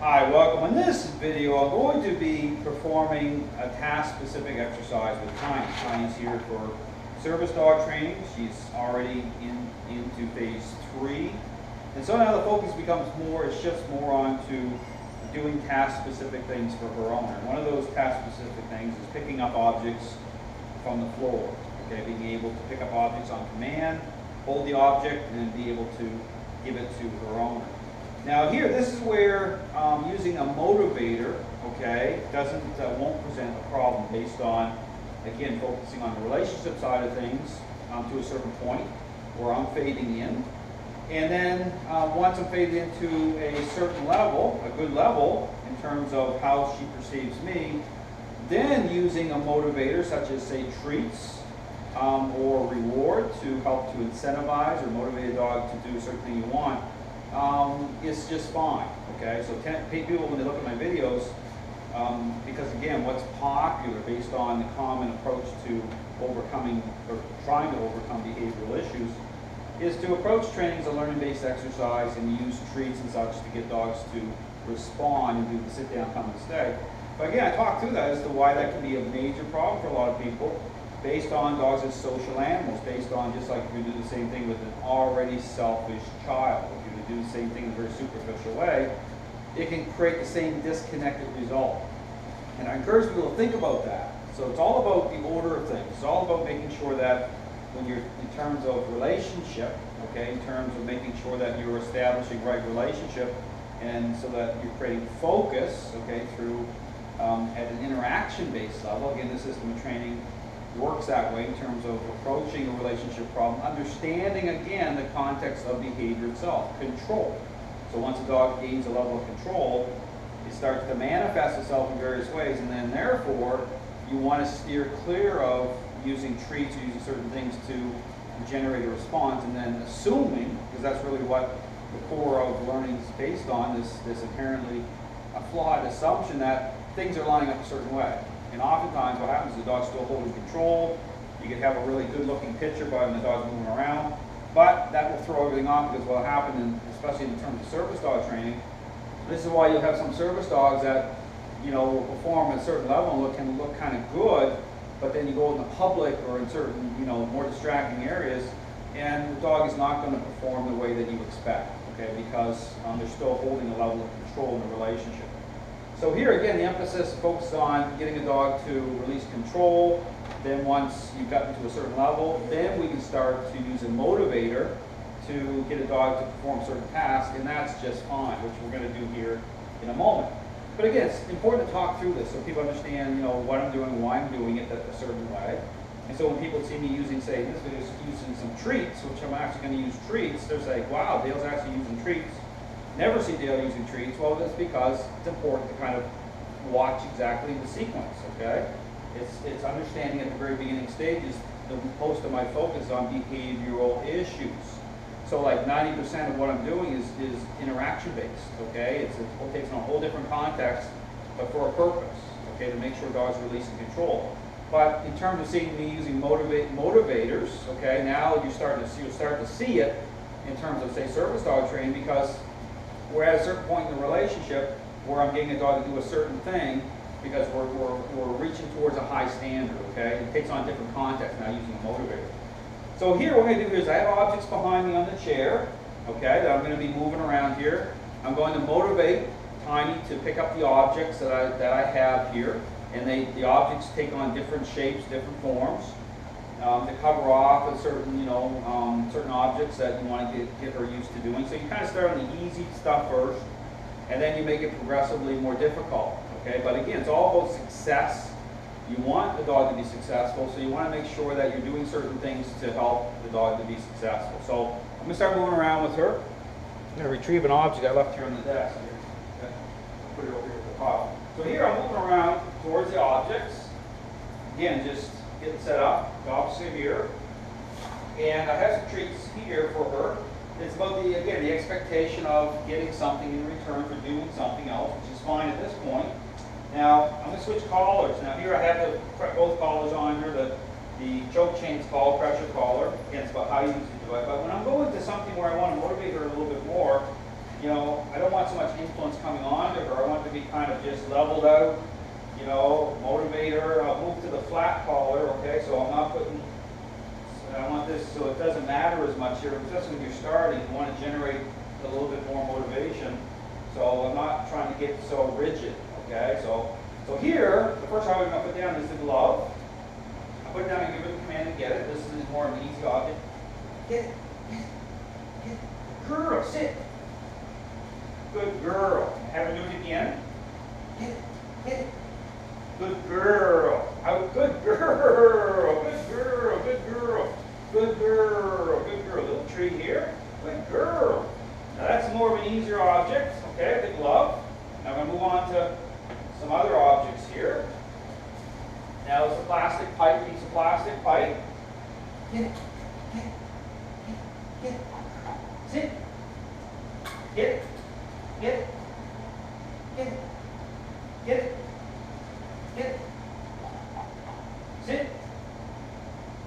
Hi, welcome. In this video, I'm going to be performing a task-specific exercise with Tiny. Tiny's here for service dog training. She's already into phase 3. And so now the focus it shifts more onto doing task-specific things for her owner. One of those task-specific things is picking up objects from the floor. Okay, being able to pick up objects on command, hold the object, and then be able to give it to her owner. Now here, this is where using a motivator, okay, won't present a problem based on, again, focusing on the relationship side of things to a certain point where I'm fading in. And then once I'm faded into a certain level, a good level, in terms of how she perceives me, then using a motivator such as, say, treats or reward to help to incentivize or motivate a dog to do a certain thing you want, it's just fine, okay? So people, when they look at my videos, because again, what's popular based on the common approach to overcoming or trying to overcome behavioral issues is to approach training as a learning-based exercise and use treats and such to get dogs to respond and do the sit down, come and stay. But again, I talked through that as to why that can be a major problem for a lot of people based on dogs as social animals, based on just like if you do the same thing with an already selfish child. Do the same thing in a very superficial way, it can create the same disconnected result. And I encourage people to think about that. So it's all about the order of things. It's all about making sure that when you're in terms of relationship, okay, in terms of making sure that you're establishing right relationship, and so that you're creating focus, okay, through at an interaction-based level. Again, the system of training works that way in terms of approaching a relationship problem, understanding again the context of behavior itself, control. So once a dog gains a level of control, it starts to manifest itself in various ways, and then therefore you want to steer clear of using treats or using certain things to generate a response, and then assuming, because that's really what the core of learning is based on, this inherently a flawed assumption that things are lining up a certain way. And oftentimes what happens is the dog's still holding control. You can have a really good looking picture by when the dog's moving around, but that will throw everything off because what will happen, especially in terms of service dog training, this is why you'll have some service dogs that, you know, will perform at a certain level and can look kind of good, but then you go in the public or in certain, you know, more distracting areas, and the dog is not going to perform the way that you expect, okay, because they're still holding a level of control in the relationship. So here again, the emphasis focuses on getting a dog to release control. Then once you've gotten to a certain level, then we can start to use a motivator to get a dog to perform certain tasks, and that's just fine, which we're going to do here in a moment. But again, it's important to talk through this so people understand, you know, what I'm doing, why I'm doing it a certain way. And so when people see me using, say, in this video, using some treats, which I'm actually going to use treats, they're saying, wow, Dale's actually using treats. Never see Dale using treats. Well, that's because it's important to kind of watch exactly the sequence, okay? It's understanding at the very beginning stages, most of my focus is on behavioral issues. So like 90% of what I'm doing is interaction-based, okay? It takes on a whole different context, but for a purpose, okay, to make sure dogs release and control. But in terms of seeing me using motivators, okay, now you'll start to see it in terms of, say, service dog training, because we're at a certain point in the relationship where I'm getting a dog to do a certain thing because we're reaching towards a high standard, okay? It takes on different context now using a motivator. So here what I'm going to do is I have objects behind me on the chair, okay, that I'm going to be moving around here. I'm going to motivate Tiny to pick up the objects that I have here, and the objects take on different shapes, different forms. To cover off a certain, you know, certain objects that you want to get her used to doing. So you kind of start on the easy stuff first, and then you make it progressively more difficult. Okay, but again, it's all about success. You want the dog to be successful, so you want to make sure that you're doing certain things to help the dog to be successful. So I'm going to start moving around with her. I'm going to retrieve an object I left here on the desk. Okay. Put it over here at the top. So here I'm moving around towards the objects. Again, just getting set up, the opposite here. And I have some treats here for her. It's about the expectation of getting something in return for doing something else, which is fine at this point. Now, I'm going to switch collars. Now here I have both collars on here, the choke chain's called pressure collar. Again, it's about how you use it. But when I'm going to something where I want to motivate her a little bit more, you know, I don't want so much influence coming on to her. I want it to be kind of just leveled out, you know, motivate her. I'll move to the flat collar, okay? So I'm not putting, I want this so it doesn't matter as much here. Just when you're starting, you want to generate a little bit more motivation. So I'm not trying to get so rigid, okay? So here, the first object I'm going to put down is the glove. I put it down and give it the command to get it. This is more of an easy object. Get it, get it, get it. Girl, sit. Good girl. Have her do it again. Get it, get it. Good girl. Out. Good girl. Good girl. Good girl. Good girl. Good girl. Little tree here. Good girl. Now that's more of an easier object. Okay, the glove. Now I'm going to move on to some other objects here. Now it's a plastic pipe, piece of plastic pipe. Get it, get it, get it, sit, get it, get it, get it, get it, get it, sit.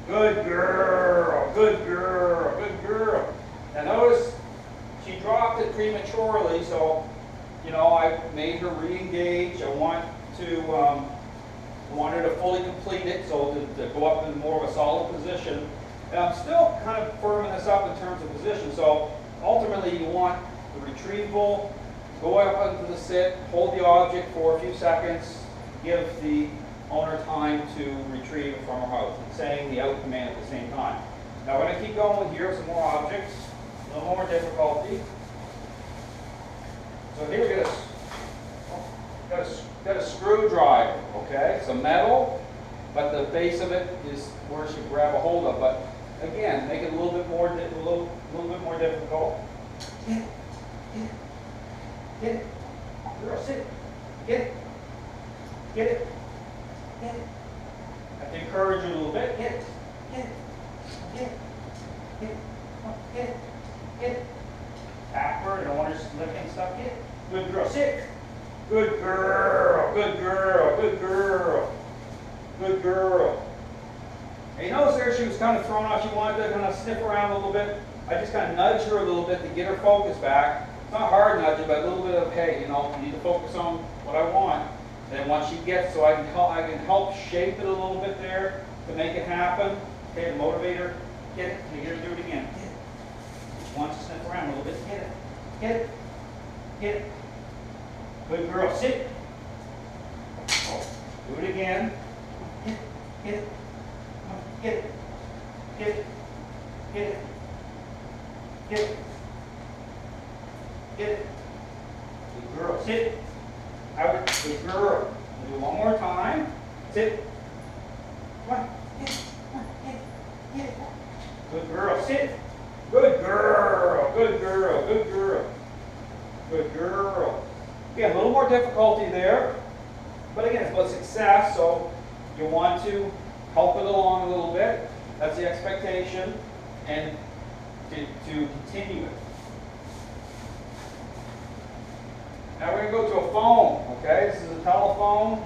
Good girl, good girl, good girl. Now notice she dropped it prematurely, so you know I made her re-engage. I want her to fully complete it, so to go up in more of a solid position. And I'm still kind of firming this up in terms of position. So ultimately you want the retrieval, go up into the sit, hold the object for a few seconds, give the owner time to retrieve it from her house, and saying the out command at the same time. Now we're going to keep going with here, some more objects, a little more difficulty. So here we got a screwdriver, okay? It's a metal, but the base of it is where she grab a hold of. But again, make it a little bit more difficult. Get it, get it, get it. Girl, sit. Get it, get it, get it. I have to encourage you a little bit. Get it, get it, get it, get it, get it, get it. Tap her. I don't want her lifting stuff. Get it. Good girl. Sit. Good girl, good girl, good girl, good girl. And you notice there she was kind of thrown off. She wanted to kind of sniff around a little bit. I just kind of nudged her a little bit to get her focus back. It's not hard nudging, but a little bit of, hey, you know, you need to focus on what I want. Then once she gets, so I can help shape it a little bit there to make it happen. Okay, to motivate her. Get it. Can you get her to do it again? Get it. She wants to sniff around a little bit. Get it. Get it. Get it. Good girl, sit. Do it again. Get it, get it, get it, get it, get it, get it. Good girl, sit. Out, good girl. Do it one more time. Sit. Come on, get it, come on, get it, get it. Good girl, sit. Good girl, good girl, good girl, good girl. Again, a little more difficulty there, but again, it's about success, so you want to help it along a little bit. That's the expectation, and to continue it. Now we're going to go to a phone, okay? This is a telephone.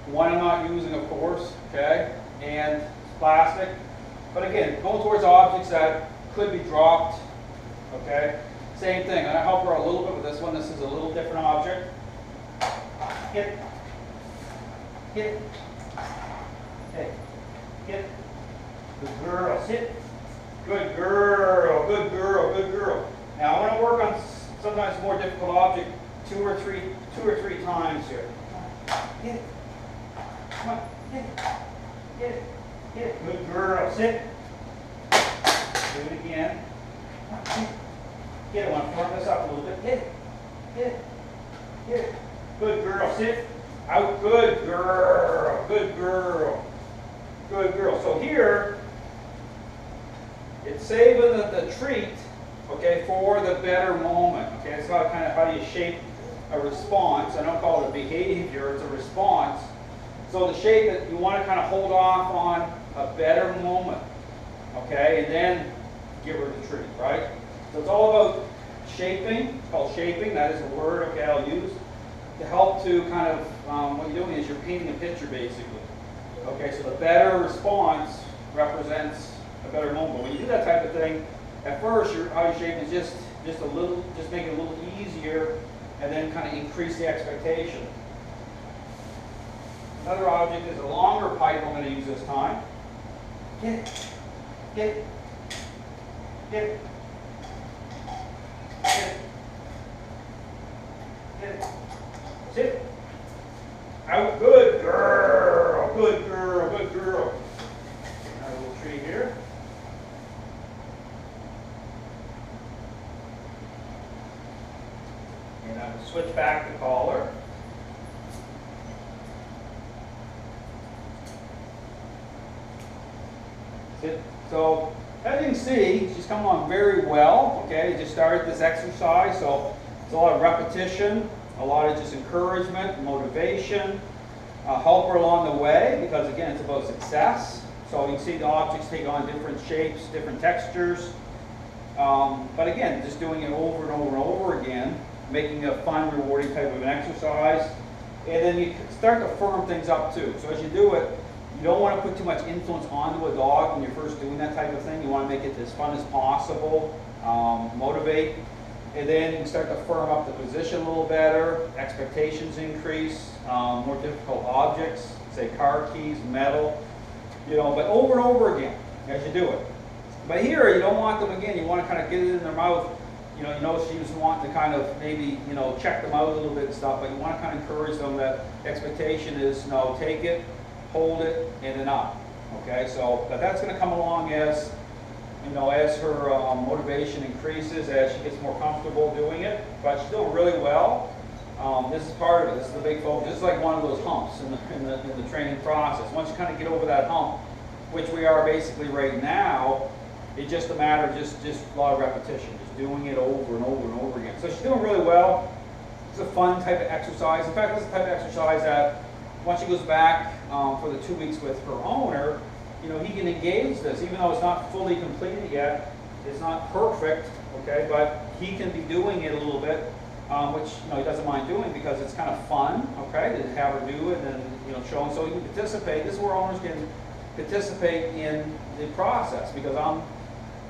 One I'm not using, of course, okay? And it's plastic. But again, going towards objects that could be dropped, okay? Same thing. I'm going to help her a little bit with this one. This is a little different object. Get it. Get it. Okay. Get it. Good girl. Sit. Good girl. Good girl. Good girl. Now I want to work on sometimes a more difficult object two or three times here. Get it. Come on. Get it. Get it. Get it. Good girl. Sit. Do it again. Come on. Get it. Get it. I want to firm this up a little bit. Get it. Get it. Get it. Good girl. Sit. Out. Good girl. Good girl. Good girl. So here, it's saving the treat, okay, for the better moment. Okay, it's about kind of how do you shape a response. I don't call it a behavior, it's a response. So the shape that you want to kind of hold off on a better moment, okay, and then give her the treat, right? So it's all about shaping. It's called shaping. That is a word, okay, I'll use to help to kind of, what you're doing is you're painting a picture basically. Okay, so the better response represents a better moment. But when you do that type of thing, at first, how you're shaping is just a little, just make it a little easier, and then kind of increase the expectation. Another object is a longer pipe I'm going to use this time. Get it, get it, get it, get it, get it. Sit. Out. Good girl, good girl, good girl. Another little tree here. And I will switch back the collar. Sit. So, as you can see, she's coming along very well. Okay, just started this exercise, so it's a lot of repetition, a lot of just encouragement, motivation, help her along the way, because again, it's about success. So you can see the objects take on different shapes, different textures. But again, just doing it over and over and over again, making a fun, rewarding type of an exercise. And then you start to firm things up too. So as you do it, you don't want to put too much influence onto a dog when you're first doing that type of thing. You want to make it as fun as possible, motivate, and then you start to firm up the position a little better, expectations increase, more difficult objects, say car keys, metal, but over and over again as you do it. But here, you don't want them again, you want to kind of get it in their mouth. You know she's wanting to kind of maybe, check them out a little bit and stuff, but you want to kind of encourage them that expectation is, take it, hold it, and then up. Okay, so but that's going to come along as, as her motivation increases, as she gets more comfortable doing it. But she's doing really well. This is part of it. This is the big focus. This is like one of those humps in the training process. Once you kind of get over that hump, which we are basically right now, it's just a matter of just a lot of repetition, just doing it over and over and over again. So she's doing really well. It's a fun type of exercise. In fact, this is the type of exercise that once she goes back for the 2 weeks with her owner, he can engage this, even though it's not fully completed yet. It's not perfect, okay, but he can be doing it a little bit, which he doesn't mind doing because it's kind of fun, okay, to have her do it and show him. So he can participate. This is where owners can participate in the process, because I'm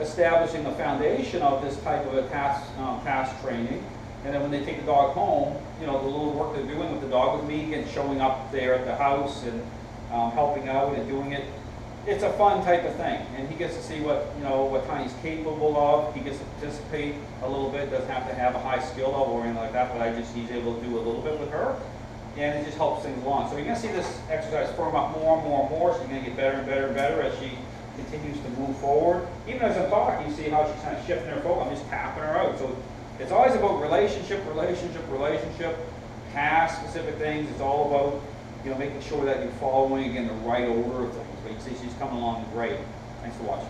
establishing the foundation of this type of a task training. And then when they take the dog home, the little work they're doing with the dog with me and showing up there at the house and helping out and doing it, it's a fun type of thing. And he gets to see what Tiny's capable of. He gets to participate a little bit. Doesn't have to have a high skill level or anything like that, but he's able to do a little bit with her. And it just helps things along. So you're going to see this exercise firm up more and more and more. So you're going to get better and better and better as she continues to move forward. Even as I'm talking, you see how she's kind of shifting her focus. I'm just tapping her out. So it's always about relationship, task-specific things. It's all about making sure that you're following, again, the right order of things. But you see she's coming along great. Thanks for watching.